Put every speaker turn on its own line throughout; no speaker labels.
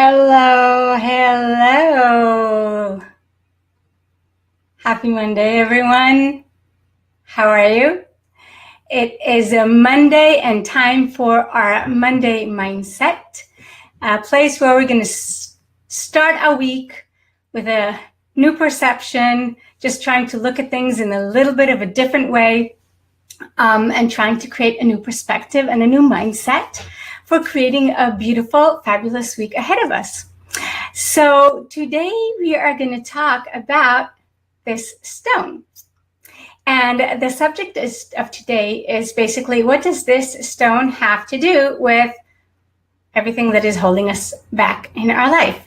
Hello, hello. Happy Monday, everyone. How are you? It is a Monday and time for our Monday Mindset, a place where we're going to start our week with a new perception, just trying to look at things in a little bit of a different way, and trying to create a new perspective and a new mindset for creating a beautiful, fabulous week ahead of us. So today we are going to talk about this stone. And the subject of today is basically, what does this stone have to do with everything that is holding us back in our life?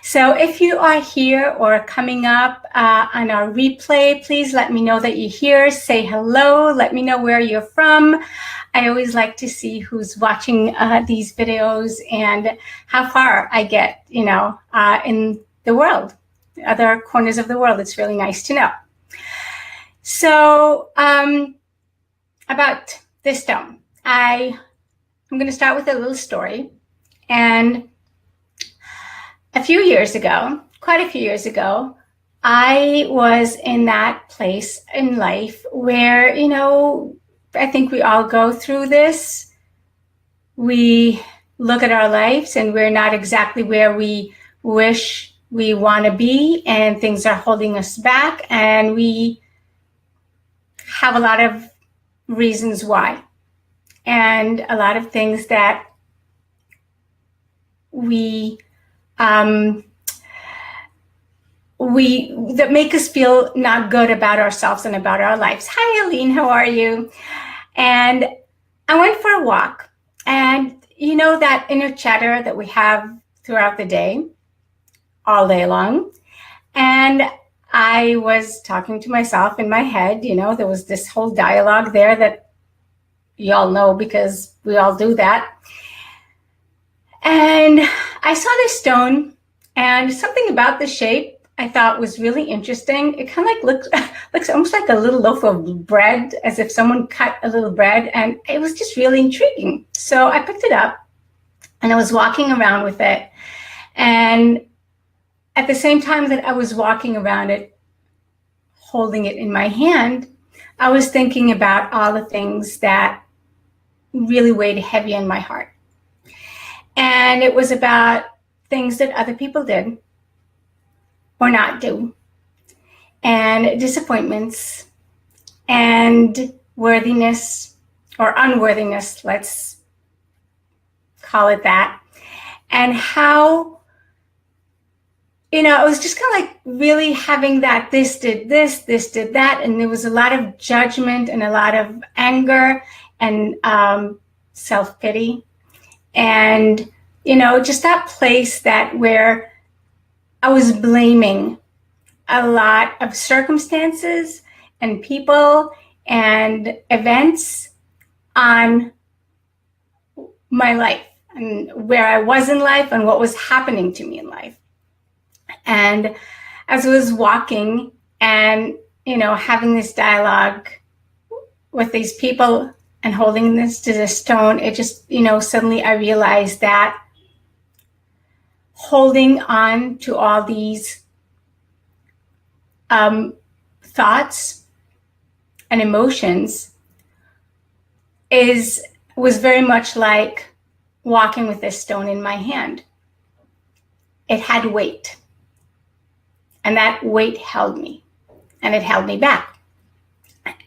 So if you are here or coming up on our replay, please let me know that you're here. Say hello. Let me know where you're from. I always like to see who's watching these videos and how far I get, in the world, other corners of the world. It's really nice to know. So about this stone, I'm going to start with a little story. And quite a few years ago, I was in that place in life where, I think we all go through this. We look at our lives and we're not exactly where we wish we want to be, and things are holding us back, and we have a lot of reasons why, and a lot of things that that make us feel not good about ourselves and about our lives. Hi, Aline, how are you? And I went for a walk, and that inner chatter that we have throughout the day, all day long. And I was talking to myself in my head. There was this whole dialogue there that y'all know, because we all do that. And I saw this stone, and something about the shape I thought was really interesting. It kind of looks almost like a little loaf of bread, as if someone cut a little bread, and it was just really intriguing. So I picked it up, and I was walking around with it. And at the same time that I was walking around it, holding it in my hand, I was thinking about all the things that really weighed heavy on my heart. And it was about things that other people did or not do, and disappointments, and worthiness or unworthiness, let's call it that. And how, it was just kind of like really having that this did this, this did that. And there was a lot of judgment and a lot of anger and self-pity. And, just that place where I was blaming a lot of circumstances and people and events on my life, and where I was in life and what was happening to me in life. And as I was walking and, having this dialogue with these people and holding this to the stone, it just, suddenly I realized that holding on to all these thoughts and emotions was very much like walking with this stone in my hand. It had weight, and that weight held me, and it held me back.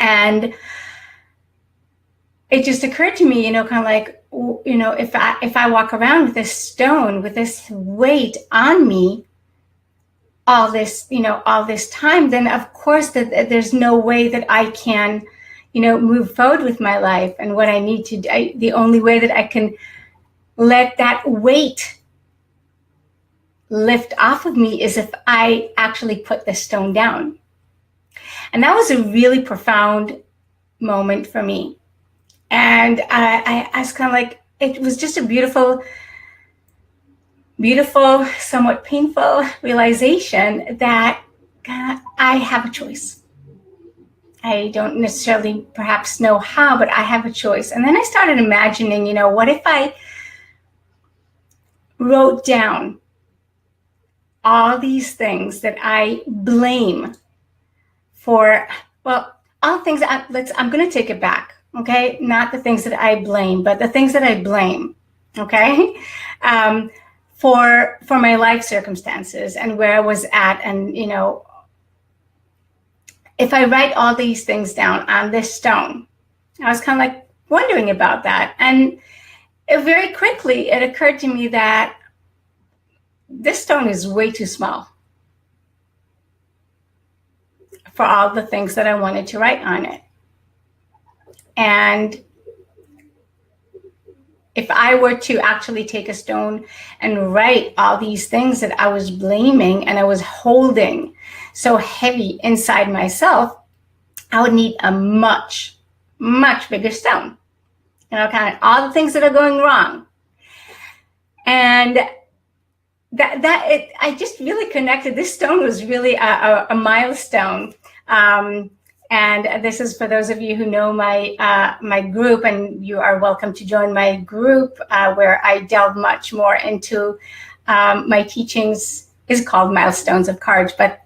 And it just occurred to me, kind of like, if I walk around with this stone, with this weight on me, all this time, then of course that there's no way that I can, move forward with my life and what I need to do. The only way that I can let that weight lift off of me is if I actually put the stone down. And that was a really profound moment for me. And I was kind of like, it was just a beautiful, somewhat painful realization that I have a choice. I don't necessarily perhaps know how, but I have a choice. And then I started imagining, what if I wrote down all these things that I blame for, well, all things, I'm going to take it back, okay? Not the things that I blame, but the things that I blame, okay? For my life circumstances and where I was at. And, you know, if I write all these things down on this stone, I was kind of like wondering about that. And very quickly, it occurred to me that this stone is way too small for all the things that I wanted to write on it. And if I were to actually take a stone and write all these things that I was blaming and I was holding so heavy inside myself, I would need a much, much bigger stone. You know, kind of all the things that are going wrong. And I just really connected. This stone was really a milestone. And this is for those of you who know my group, and you are welcome to join my group where I delve much more into my teachings. Is called Milestones of Courage, but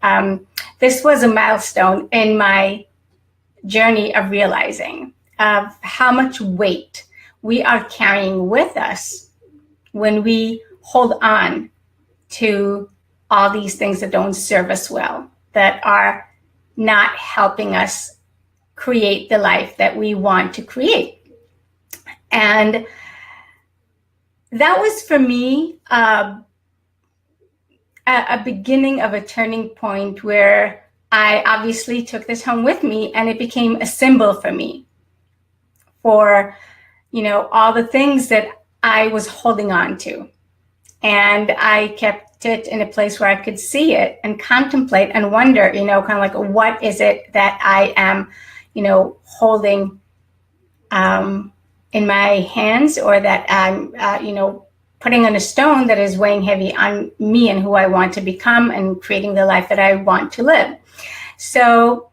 this was a milestone in my journey of realizing of how much weight we are carrying with us when we hold on to all these things that don't serve us well, that are not helping us create the life that we want to create. And that was for me a beginning of a turning point where I obviously took this home with me, and it became a symbol for me for, you know, all the things that I was holding on to. And I kept it in a place where I could see it and contemplate and wonder, you know, kind of like, what is it that I am, you know, holding in my hands, or that I'm, you know, putting on a stone that is weighing heavy on me and who I want to become and creating the life that I want to live. So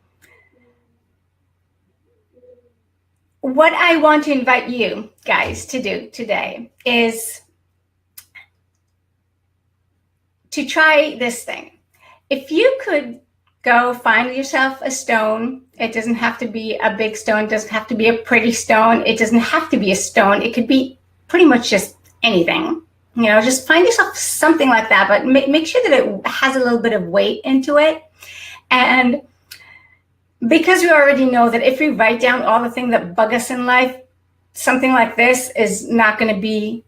what I want to invite you guys to do today is to try this thing. If you could go find yourself a stone, it doesn't have to be a big stone, it doesn't have to be a pretty stone, it doesn't have to be a stone, it could be pretty much just anything. You know, just find yourself something like that, but make sure that it has a little bit of weight into it. And because we already know that if we write down all the things that bug us in life, something like this is not going to be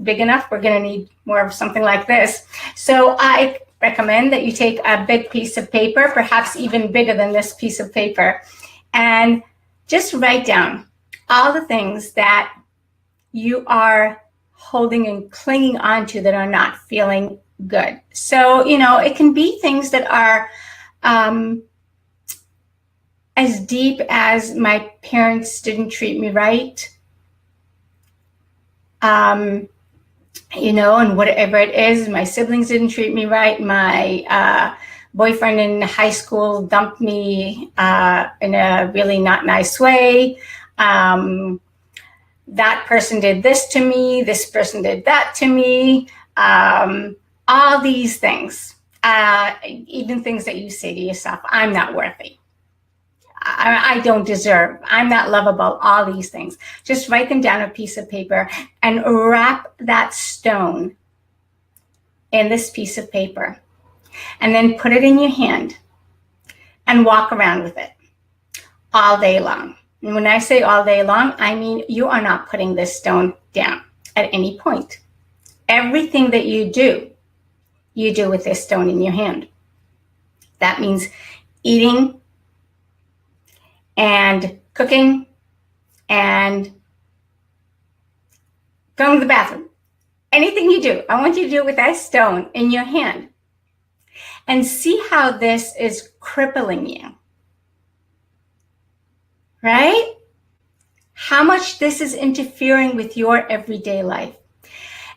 big enough. We're going to need more of something like this. So I recommend that you take a big piece of paper, perhaps even bigger than this piece of paper, and just write down all the things that you are holding and clinging onto that are not feeling good. So, you know, it can be things that are as deep as my parents didn't treat me right, you know, and whatever it is, my siblings didn't treat me right, my boyfriend in high school dumped me in a really not nice way, that person did this to me, this person did that to me, all these things, even things that you say to yourself, I'm not worthy. I don't deserve, I'm not lovable, all these things. Just write them down on a piece of paper and wrap that stone in this piece of paper, and then put it in your hand and walk around with it all day long. And when I say all day long, I mean you are not putting this stone down at any point. Everything that you do with this stone in your hand. That means eating and cooking and going to the bathroom. Anything you do, I want you to do it with that stone in your hand and see how this is crippling you, right? How much this is interfering with your everyday life.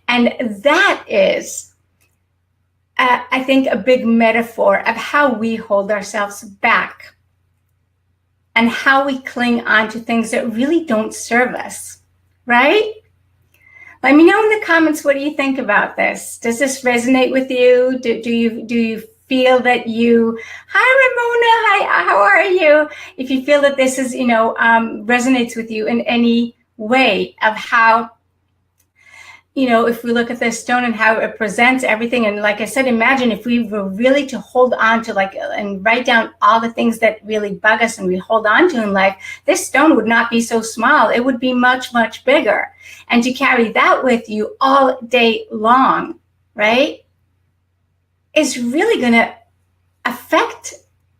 And that is, I think, a big metaphor of how we hold ourselves back and how we cling on to things that really don't serve us, right? Let me know in the comments, what do you think about this? Does this resonate with you? Do you feel that you, hi Ramona, hi, how are you? If you feel that this is, resonates with you in any way of how, if we look at this stone and how it presents everything, and like I said, imagine if we were really to hold on to and write down all the things that really bug us and we hold on to in life, this stone would not be so small. It would be much, much bigger. And to carry that with you all day long, right, is really going to affect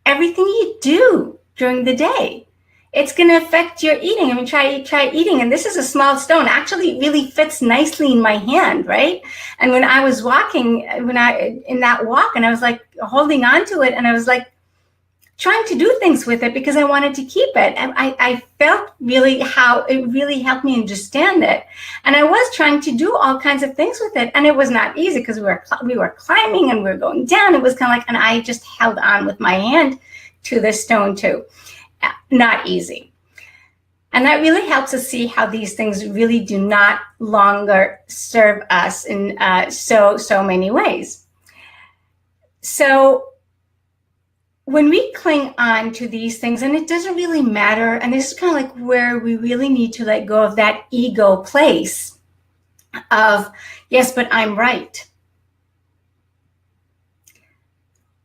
everything you do during the day. It's going to affect your eating. I mean, try eating. And this is a small stone. Actually, it really fits nicely in my hand, right? And when I was walking, in that walk, and I was like holding on to it, and I was like trying to do things with it because I wanted to keep it. And I felt really how it really helped me understand it. And I was trying to do all kinds of things with it. And it was not easy because we were climbing and we were going down. It was kind of like, and I just held on with my hand to this stone too. Not easy. And that really helps us see how these things really do not longer serve us in so many ways. So when we cling on to these things, and it doesn't really matter, and this is kind of like where we really need to let go of that ego place of, yes, but I'm right.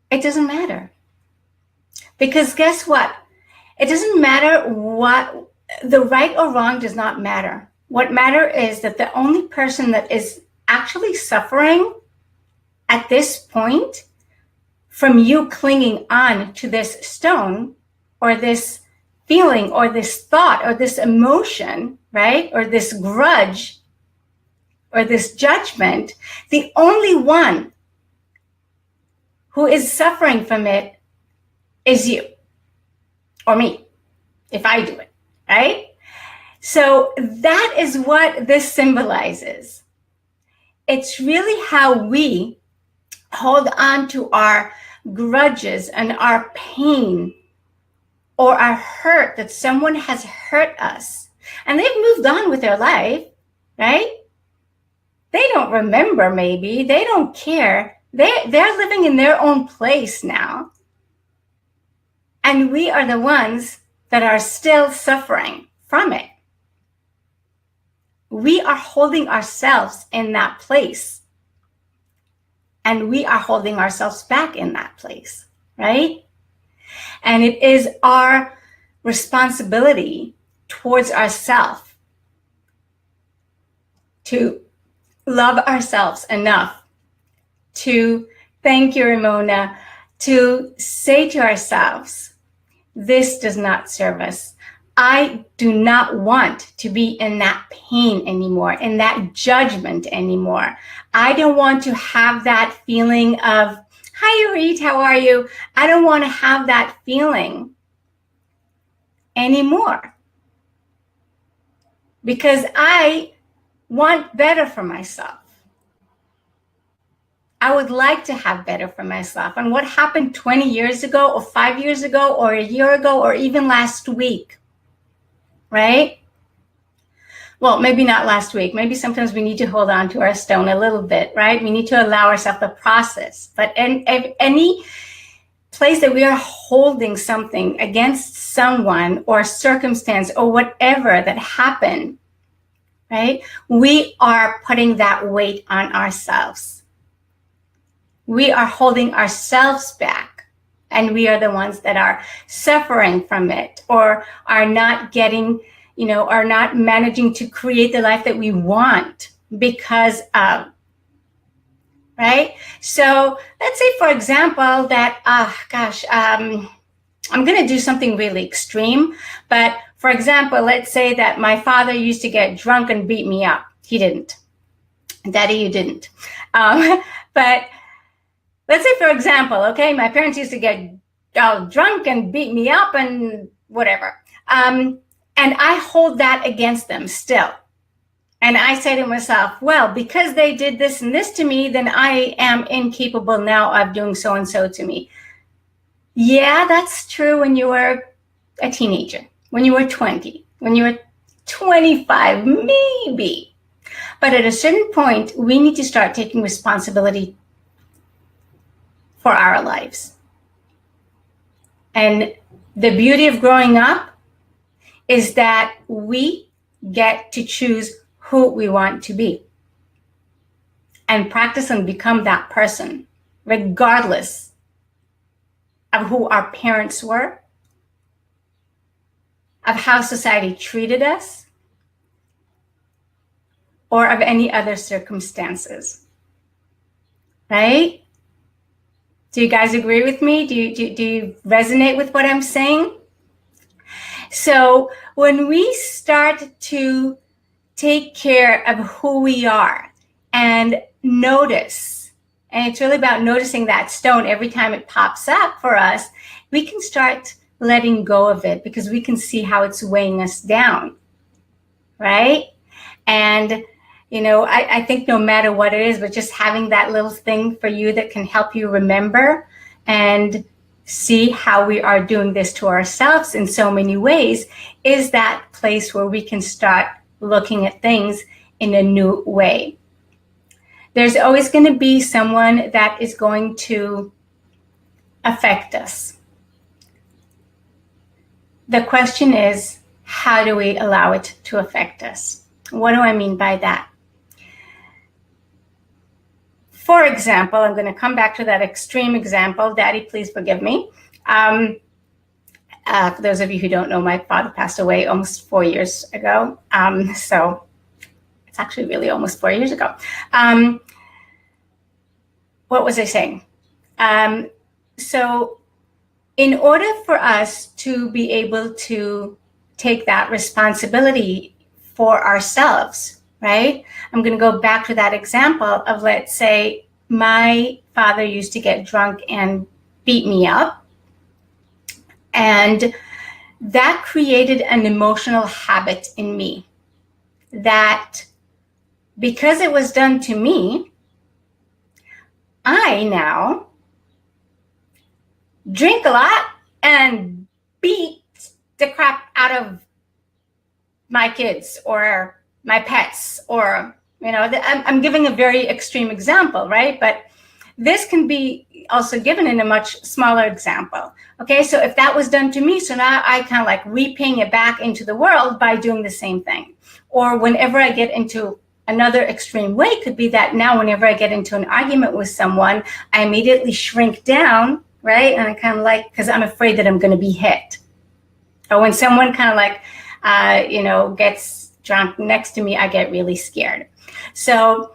It doesn't matter. Because guess what? It doesn't matter what, the right or wrong does not matter. What matters is that the only person that is actually suffering at this point from you clinging on to this stone or this feeling or this thought or this emotion, right? Or this grudge or this judgment, the only one who is suffering from it is you. Or me, if I do it, right? So that is what this symbolizes. It's really how we hold on to our grudges and our pain or our hurt that someone has hurt us. And they've moved on with their life, right? They don't remember maybe, they don't care. They're living in their own place now. And we are the ones that are still suffering from it. We are holding ourselves in that place. And we are holding ourselves back in that place, right? And it is our responsibility towards ourselves to love ourselves enough to, thank you, Ramona, to say to ourselves, this does not serve us. I do not want to be in that pain anymore, in that judgment anymore. I don't want to have that feeling of, hi, Yorit, how are you? I don't want to have that feeling anymore because I want better for myself. I would like to have better for myself. And what happened 20 years ago or 5 years ago or a year ago or even last week, right? Well, maybe not last week. Maybe sometimes we need to hold on to our stone a little bit, right? We need to allow ourselves the process. But in any place that we are holding something against someone or circumstance or whatever that happened, right? We are putting that weight on ourselves. We are holding ourselves back, and we are the ones that are suffering from it or are not getting, are not managing to create the life that we want because of, right? So let's say, for example, that, I'm going to do something really extreme. But for example, let's say that my father used to get drunk and beat me up. He didn't. Daddy, you didn't. But let's say, for example, okay, my parents used to get drunk and beat me up and whatever. And I hold that against them still. And I say to myself, well, because they did this and this to me, then I am incapable now of doing so and so to me. Yeah, that's true when you were a teenager, when you were 20, when you were 25, maybe. But at a certain point, we need to start taking responsibility for our lives. And the beauty of growing up is that we get to choose who we want to be and practice and become that person, regardless of who our parents were, of how society treated us, or of any other circumstances. Right? Do you guys agree with me? Do you resonate with what I'm saying? So when we start to take care of who we are and notice, and it's really about noticing that stone every time it pops up for us, we can start letting go of it because we can see how it's weighing us down, right? And, you know, I think no matter what it is, but just having that little thing for you that can help you remember and see how we are doing this to ourselves in so many ways is that place where we can start looking at things in a new way. There's always going to be someone that is going to affect us. The question is, how do we allow it to affect us? What do I mean by that? For example, I'm going to come back to that extreme example. Daddy, please forgive me. For those of you who don't know, my father passed away almost 4 years ago. So it's actually really almost 4 years ago. What was I saying? So in order for us to be able to take that responsibility for ourselves, right? I'm going to go back to that example of, let's say, my father used to get drunk and beat me up. And that created an emotional habit in me that because it was done to me, I now drink a lot and beat the crap out of my kids or my pets, or, you know, I'm giving a very extreme example, right? But this can be also given in a much smaller example. Okay, so if that was done to me, so now I kind of like repaying it back into the world by doing the same thing. Or whenever I get into another extreme way, could be that now whenever I get into an argument with someone, I immediately shrink down, right? And I kind of like, because I'm afraid that I'm going to be hit. Or when someone kind of like, you know, gets drunk next to me, I get really scared. So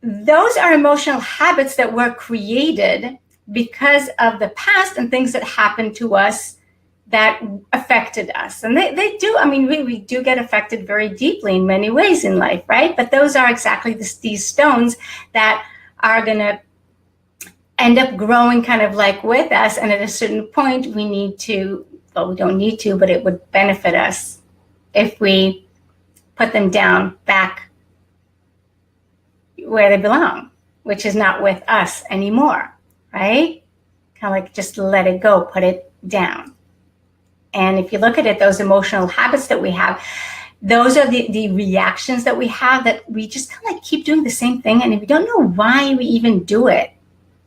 those are emotional habits that were created because of the past and things that happened to us that affected us. And they do, I mean, we do get affected very deeply in many ways in life, right? But those are exactly these stones that are going to end up growing kind of like with us. And at a certain point, we need to, well, we don't need to, but it would benefit us if we put them down back where they belong, which is not with us anymore, right? Kind of like just let it go, put it down. And if you look at it, those emotional habits that we have, those are the reactions that we have that we just kind of like keep doing the same thing. And if we don't know why we even do it,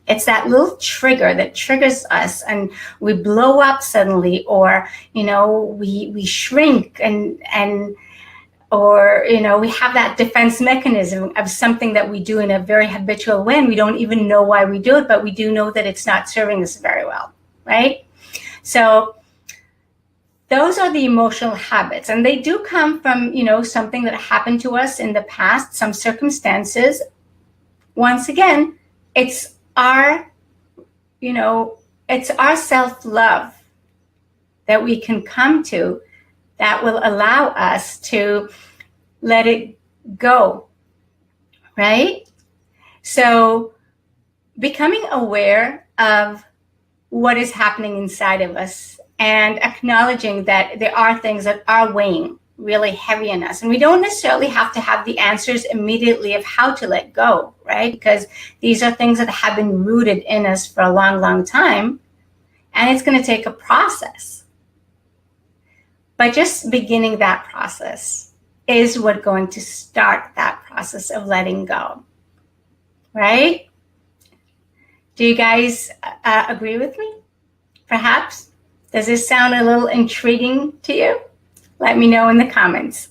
it's that little trigger that triggers us and we blow up suddenly, or, you know, we shrink and or, you know, we have that defense mechanism of something that we do in a very habitual way and we don't even know why we do it, but we do know that it's not serving us very well, right? So those are the emotional habits, and they do come from, you know, something that happened to us in the past, some circumstances. Once again, it's our, you know, it's our self-love that we can come to that will allow us to let it go, right? So becoming aware of what is happening inside of us and acknowledging that there are things that are weighing really heavy on us. And we don't necessarily have to have the answers immediately of how to let go, right? Because these are things that have been rooted in us for a long, long time. And it's going to take a process. But just beginning that process is what going to start that process of letting go, right? Do you guys agree with me? Perhaps? Does this sound a little intriguing to you? Let me know in the comments.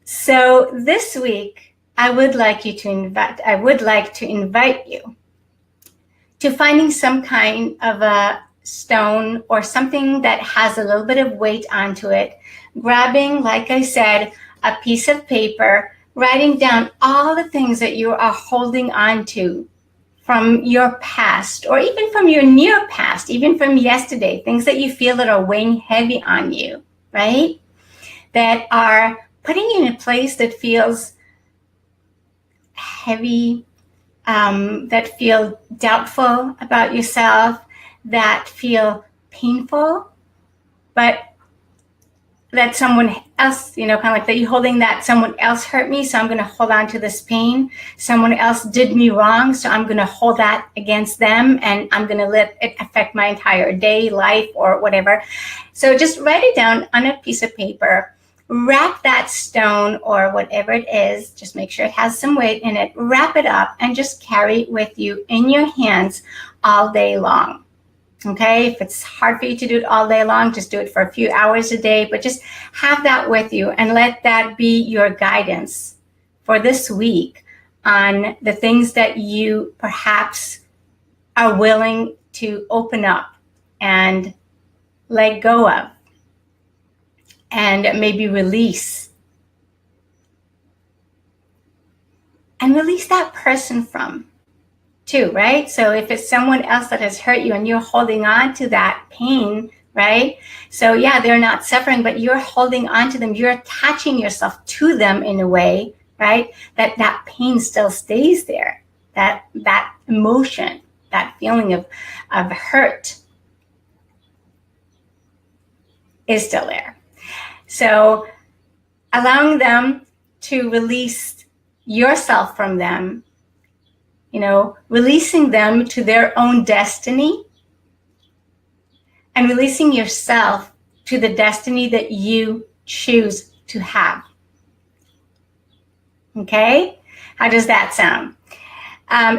So this week, I would like to invite you to finding some kind of a stone or something that has a little bit of weight onto it, grabbing, like I said, a piece of paper, writing down all the things that you are holding on to from your past, or even from your near past, even from yesterday, things that you feel that are weighing heavy on you, right? That are putting you in a place that feels heavy, that feel doubtful about yourself, that feel painful, but that someone else, kind of like that you're holding that someone else hurt me, so I'm going to hold on to this pain. Someone else did me wrong, so I'm going to hold that against them, and I'm going to let it affect my entire day, life, or whatever. So just write it down on a piece of paper. Wrap that stone or whatever it is, just make sure it has some weight in it, wrap it up and just carry it with you in your hands all day long. Okay, if it's hard for you to do it all day long, just do it for a few hours a day, but just have that with you and let that be your guidance for this week on the things that you perhaps are willing to open up and let go of and maybe release. And release that person from too, right? So if it's someone else that has hurt you and you're holding on to that pain, right? So yeah, they're not suffering, but you're holding on to them. You're attaching yourself to them in a way, right? That pain still stays there. That emotion, that feeling of hurt is still there. So allowing them to release yourself from them, releasing them to their own destiny and releasing yourself to the destiny that you choose to have. Okay? How does that sound?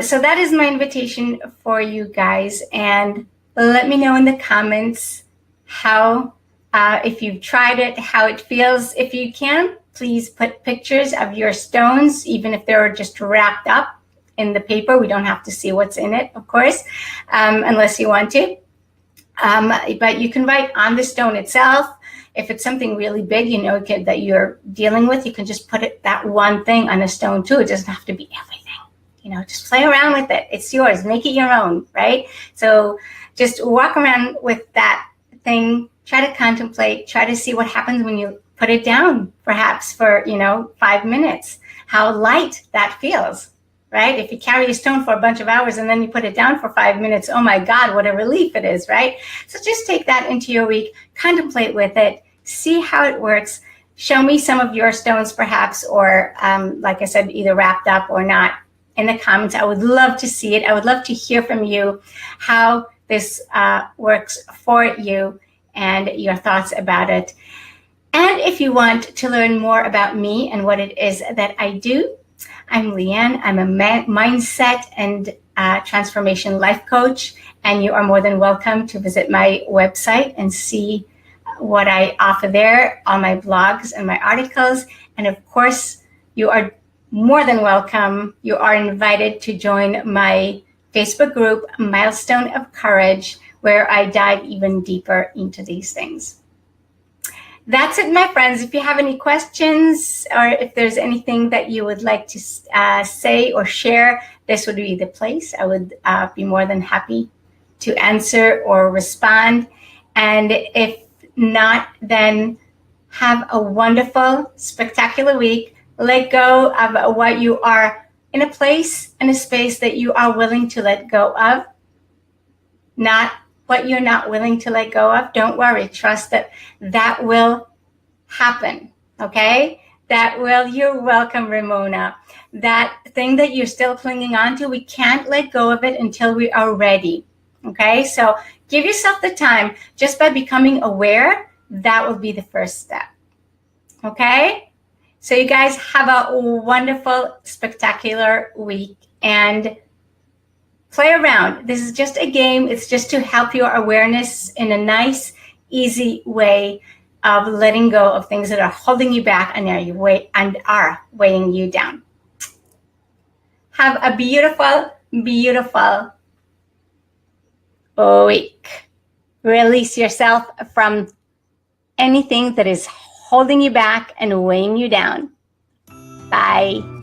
So that is my invitation for you guys. And let me know in the comments how, if you've tried it, how it feels. If you can, please put pictures of your stones, even if they're just wrapped up in the paper. We don't have to see what's in it, of course, unless you want to. But you can write on the stone itself. If it's something really big, that you're dealing with, you can just put that one thing on a stone too. It doesn't have to be everything. Just play around with it. It's yours. Make it your own, right? So just walk around with that thing. Try to contemplate. Try to see what happens when you put it down, perhaps for 5 minutes. How light that feels. Right? If you carry a stone for a bunch of hours and then you put it down for 5 minutes, oh my God, what a relief it is, right? So just take that into your week, contemplate with it, see how it works. Show me some of your stones perhaps, or like I said, either wrapped up or not in the comments. I would love to see it. I would love to hear from you how this works for you and your thoughts about it. And if you want to learn more about me and what it is that I do, I'm Leanne. I'm a mindset and transformation life coach, and you are more than welcome to visit my website and see what I offer there, all my blogs and my articles. And of course, you are more than welcome. You are invited to join my Facebook group, Milestone of Courage, where I dive even deeper into these things. That's it, my friends. If you have any questions or if there's anything that you would like to say or share, this would be the place. I would be more than happy to answer or respond. And if not, then have a wonderful, spectacular week. Let go of what you are in a place, in a space that you are willing to let go of, not what you're not willing to let go of. Don't worry. Trust that will happen. Okay? That will. You're welcome, Ramona. That thing that you're still clinging on to, we can't let go of it until we are ready. Okay? So give yourself the time. Just by becoming aware, that will be the first step. Okay? So you guys have a wonderful, spectacular week and play around. This is just a game. It's just to help your awareness in a nice, easy way of letting go of things that are holding you back and are weighing you down. Have a beautiful, beautiful week. Release yourself from anything that is holding you back and weighing you down. Bye.